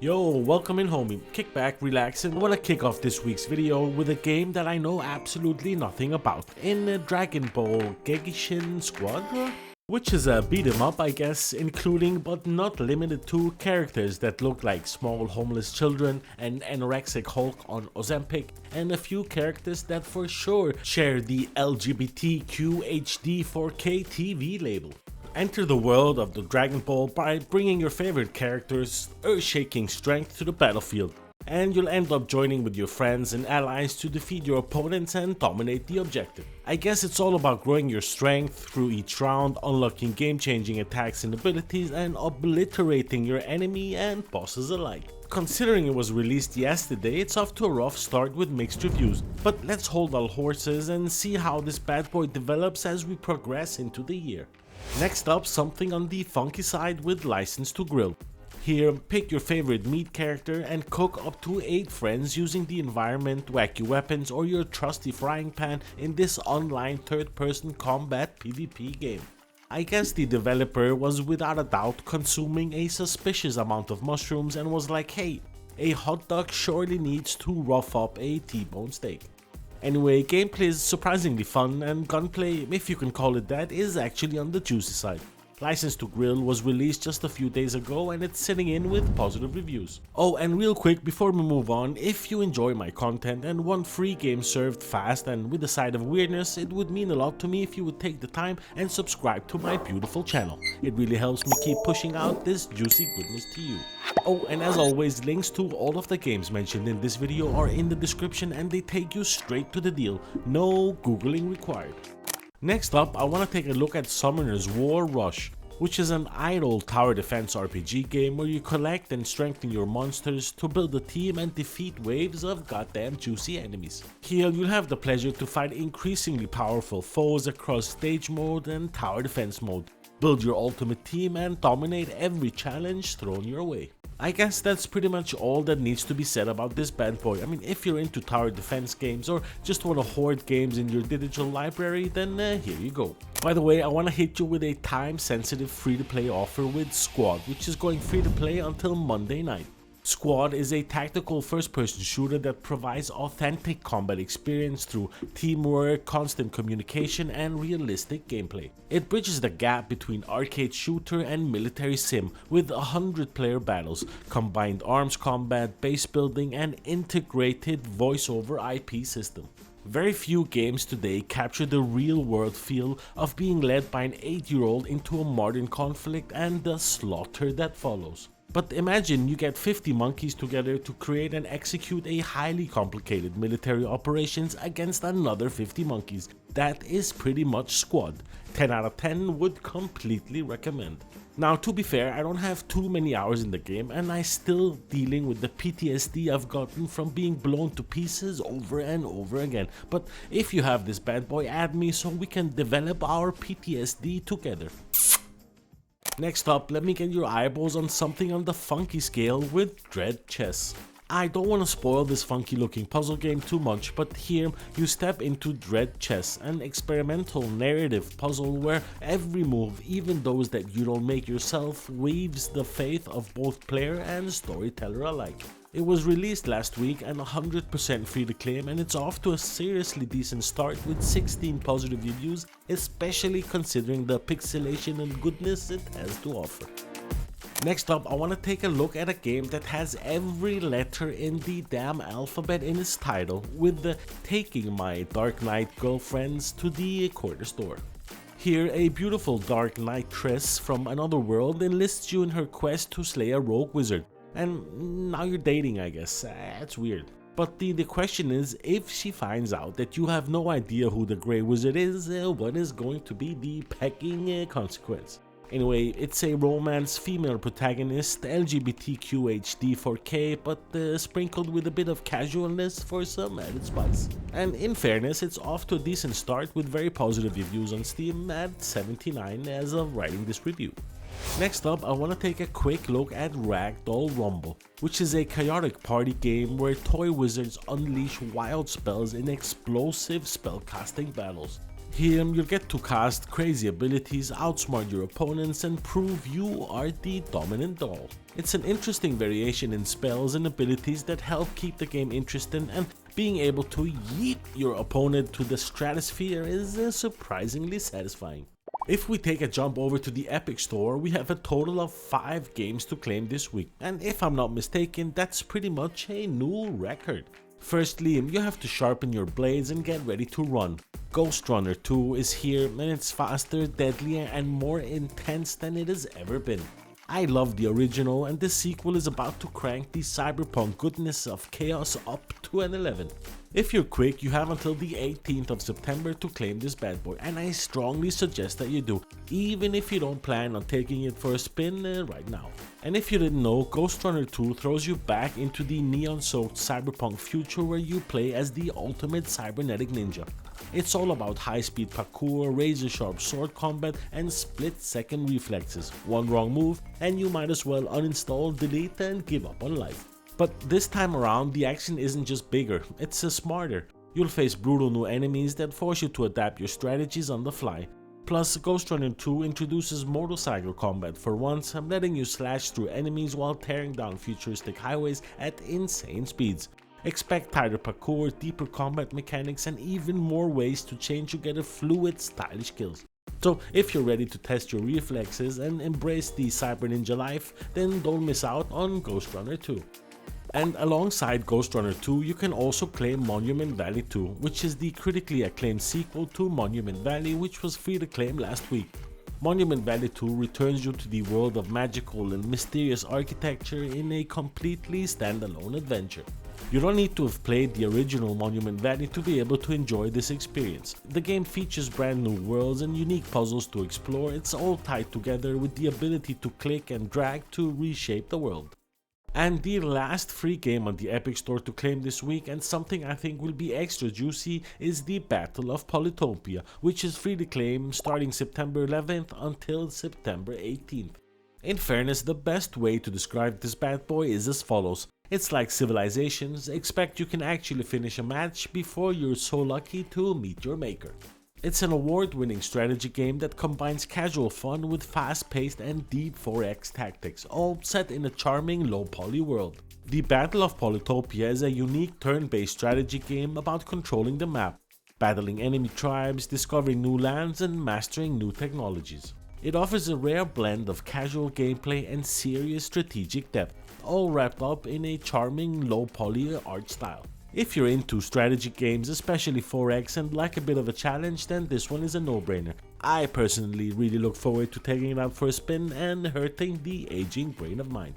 Yo, welcome in homie, kick back, relax, and I wanna kick off this week's video with a game that I know absolutely nothing about, in Dragon Ball Gekishin Squadra? Which is a beat 'em up I guess, including but not limited to characters that look like small homeless children, an anorexic Hulk on Ozempic, and a few characters that for sure share the LGBTQ HD 4K TV label. Enter the world of the Dragon Ball by bringing your favorite characters' earth-shaking strength to the battlefield, and you'll end up joining with your friends and allies to defeat your opponents and dominate the objective. I guess it's all about growing your strength through each round, unlocking game-changing attacks and abilities, and obliterating your enemy and bosses alike. Considering it was released yesterday, it's off to a rough start with mixed reviews, but let's hold our horses and see how this bad boy develops as we progress into the year. Next up, something on the funky side with License to Grill. Here, pick your favorite meat character and cook up to 8 friends using the environment, wacky weapons, or your trusty frying pan in this online third-person combat PvP game. I guess the developer was without a doubt consuming a suspicious amount of mushrooms and was like, hey, a hot dog surely needs to rough up a T-bone steak. Anyway, gameplay is surprisingly fun, and gunplay, if you can call it that, is actually on the juicy side. License to Grill was released just a few days ago and it's sitting in with positive reviews. Oh, and real quick before we move on, if you enjoy my content and want free games served fast and with a side of weirdness, it would mean a lot to me if you would take the time and subscribe to my beautiful channel. It really helps me keep pushing out this juicy goodness to you. Oh, and as always, links to all of the games mentioned in this video are in the description and they take you straight to the deal. No googling required. Next up, I want to take a look at Summoner's War Rush, which is an idle tower defense RPG game where you collect and strengthen your monsters to build a team and defeat waves of goddamn juicy enemies. Here you'll have the pleasure to fight increasingly powerful foes across stage mode and tower defense mode, build your ultimate team and dominate every challenge thrown your way. I guess that's pretty much all that needs to be said about this bad boy. I mean, if you're into tower defense games or just want to hoard games in your digital library, then here you go. By the way, I want to hit you with a time-sensitive free-to-play offer with Squad, which is going free-to-play until Monday night. Squad is a tactical first-person shooter that provides authentic combat experience through teamwork, constant communication, and realistic gameplay. It bridges the gap between arcade shooter and military sim with 100-player battles, combined arms combat, base building, and integrated voice-over IP system. Very few games today capture the real-world feel of being led by an 8-year-old into a modern conflict and the slaughter that follows. But imagine you get 50 monkeys together to create and execute a highly complicated military operations against another 50 monkeys. That is pretty much Squad. 10 out of 10 would completely recommend. Now, to be fair, I don't have too many hours in the game and I'm still dealing with the PTSD I've gotten from being blown to pieces over and over again. But if you have this bad boy, add me so we can develop our PTSD together. Next up, let me get your eyeballs on something on the funky scale with Dread Chess. I don't want to spoil this funky looking puzzle game too much, but here you step into Dread Chess, an experimental narrative puzzle where every move, even those that you don't make yourself, weaves the faith of both player and storyteller alike. It was released last week and 100% free to claim, and it's off to a seriously decent start with 16 positive reviews, especially considering the pixelation and goodness it has to offer. Next up, I want to take a look at a game that has every letter in the damn alphabet in its title, with the taking my Dark Knight girlfriends to the corner store. Here, a beautiful Dark Knightress from another world enlists you in her quest to slay a rogue wizard. And now you're dating, I guess. That's weird. But the question is, if she finds out that you have no idea who the Grey Wizard is, what is going to be the pecking consequence? Anyway, it's a romance female protagonist, LGBTQ HD 4K, but sprinkled with a bit of casualness for some added spice. And in fairness, it's off to a decent start with very positive reviews on Steam at 79 as of writing this review. Next up, I want to take a quick look at Ragdoll Rumble, which is a chaotic party game where toy wizards unleash wild spells in explosive spellcasting battles. Here you'll get to cast crazy abilities, outsmart your opponents, and prove you are the dominant doll. It's an interesting variation in spells and abilities that help keep the game interesting, and being able to yeet your opponent to the stratosphere is surprisingly satisfying. If we take a jump over to the Epic Store, we have a total of 5 games to claim this week, and if I'm not mistaken, that's pretty much a new record. Firstly, you have to sharpen your blades and get ready to run. Ghostrunner 2 is here, and it's faster, deadlier, and more intense than it has ever been. I love the original, and this sequel is about to crank the cyberpunk goodness of chaos up to an 11. If you're quick, you have until the 18th of September to claim this bad boy, and I strongly suggest that you do, even if you don't plan on taking it for a spin right now. And if you didn't know, Ghostrunner 2 throws you back into the neon-soaked cyberpunk future where you play as the ultimate cybernetic ninja. It's all about high-speed parkour, razor-sharp sword combat, and split-second reflexes. One wrong move, and you might as well uninstall, delete, and give up on life. But this time around, the action isn't just bigger, it's smarter. You'll face brutal new enemies that force you to adapt your strategies on the fly. Plus, Ghostrunner 2 introduces motorcycle combat for once, letting you slash through enemies while tearing down futuristic highways at insane speeds. Expect tighter parkour, deeper combat mechanics, and even more ways to change to get a fluid, stylish kills. So if you're ready to test your reflexes and embrace the cyber ninja life, then don't miss out on Ghostrunner 2. And alongside Ghostrunner 2, you can also claim Monument Valley 2, which is the critically acclaimed sequel to Monument Valley, which was free to claim last week. Monument Valley 2 returns you to the world of magical and mysterious architecture in a completely standalone adventure. You don't need to have played the original Monument Valley to be able to enjoy this experience. The game features brand new worlds and unique puzzles to explore. It's all tied together with the ability to click and drag to reshape the world. And the last free game on the Epic Store to claim this week, and something I think will be extra juicy, is the Battle of Polytopia, which is free to claim starting September 11th until September 18th. In fairness, the best way to describe this bad boy is as follows. It's like Civilizations, except you can actually finish a match before you're so lucky to meet your maker. It's an award-winning strategy game that combines casual fun with fast-paced and deep 4X tactics, all set in a charming low-poly world. The Battle of Polytopia is a unique turn-based strategy game about controlling the map, battling enemy tribes, discovering new lands, and mastering new technologies. It offers a rare blend of casual gameplay and serious strategic depth, all wrapped up in a charming low-poly art style. If you're into strategy games, especially 4X, and like a bit of a challenge, then this one is a no-brainer. I personally really look forward to taking it out for a spin and hurting the aging brain of mine.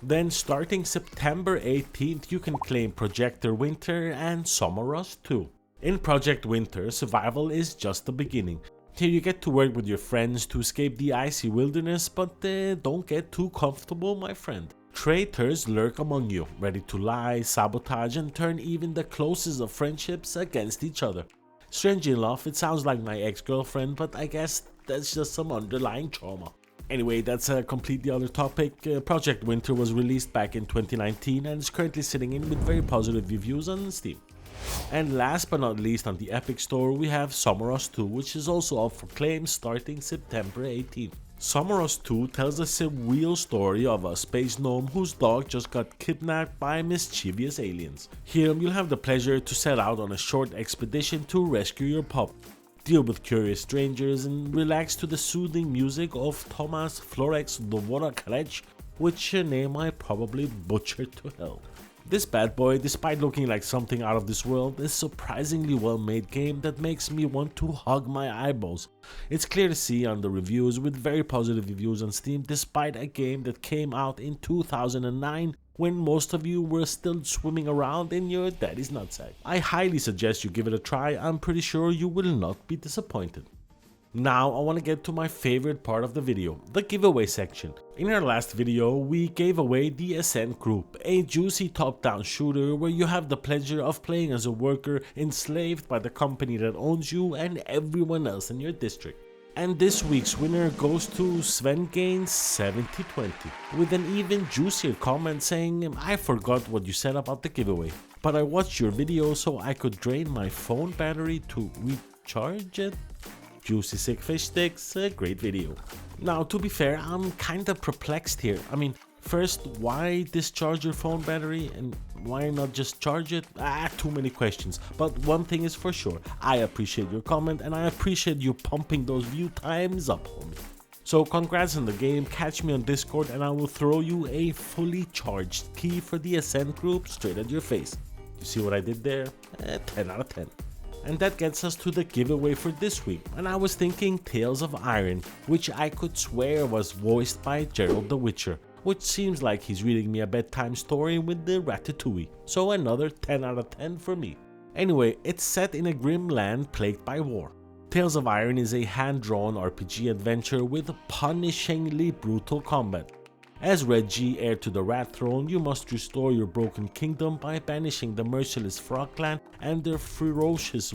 Then starting September 18th, you can claim Projector Winter and Samorost 2. In Project Winter, survival is just the beginning. Here you get to work with your friends to escape the icy wilderness, but don't get too comfortable, my friend. Traitors lurk among you, ready to lie, sabotage, and turn even the closest of friendships against each other. Strangely enough, it sounds like my ex-girlfriend, but I guess that's just some underlying trauma. Anyway, that's a completely other topic. Project Winter was released back in 2019 and is currently sitting in with very positive reviews on Steam. And last but not least, on the Epic Store, we have Samorost 2, which is also up for claim starting September 18th. Samorost 2 tells a surreal story of a space gnome whose dog just got kidnapped by mischievous aliens. Here you'll have the pleasure to set out on a short expedition to rescue your pup, deal with curious strangers, and relax to the soothing music of Thomas Florex Dvorak, which name I probably butchered to hell. This bad boy, despite looking like something out of this world, is a surprisingly well-made game that makes me want to hug my eyeballs. It's clear to see on the reviews, with very positive reviews on Steam, despite a game that came out in 2009 when most of you were still swimming around in your daddy's nutsack. I highly suggest you give it a try. I'm pretty sure you will not be disappointed. Now I want to get to my favorite part of the video, the giveaway section. In our last video we gave away the Ascent group, a juicy top-down shooter where you have the pleasure of playing as a worker enslaved by the company that owns you and everyone else in your district. And this week's winner goes to SvenGains7020 with an even juicier comment saying, "I forgot what you said about the giveaway, but I watched your video so I could drain my phone battery to charge it. Juicy Sickfishsticks, a great video. Now, to be fair, I'm kinda perplexed here. I mean, first, why discharge your phone battery and why not just charge it? Too many questions. But one thing is for sure, I appreciate your comment and I appreciate you pumping those view times up, homie. So congrats on the game, catch me on Discord and I will throw you a fully charged key for the Ascent group straight at your face. You see what I did there? 10 out of 10. And that gets us to the giveaway for this week, and I was thinking Tales of Iron, which I could swear was voiced by Gerald the Witcher, which seems like he's reading me a bedtime story with the Ratatouille, so another 10 out of 10 for me. Anyway, it's set in a grim land plagued by war. Tales of Iron is a hand-drawn RPG adventure with punishingly brutal combat. As Reggie, heir to the Rat Throne, you must restore your broken kingdom by banishing the merciless Frog Clan and their ferocious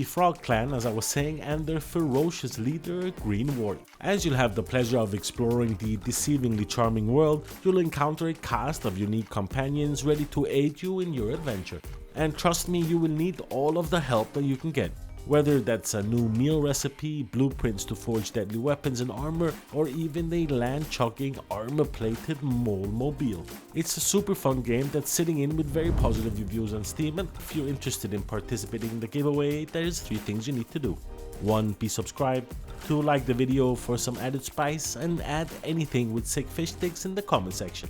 Frog Clan, as I was saying, and their ferocious leader, Green Ward. As you'll have the pleasure of exploring the deceivingly charming world, you'll encounter a cast of unique companions ready to aid you in your adventure. And trust me, you will need all of the help that you can get. Whether that's a new meal recipe, blueprints to forge deadly weapons and armor, or even a land-chugging, armor-plated mole-mobile. It's a super fun game that's sitting in with very positive reviews on Steam, and if you're interested in participating in the giveaway, there's 3 things you need to do. 1. Be subscribed. 2. Like the video for some added spice, and add anything with Sickfishsticks in the comment section.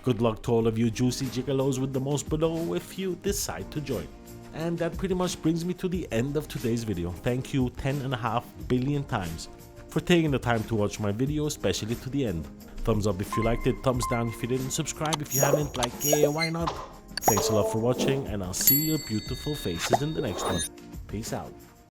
Good luck to all of you juicy gigolos with the most below if you decide to join. And that pretty much brings me to the end of today's video. Thank you 10.5 billion times for taking the time to watch my video, especially to the end. Thumbs up if you liked it, thumbs down if you didn't, subscribe if you haven't, like, yeah, why not? Thanks a lot for watching, and I'll see your beautiful faces in the next one. Peace out.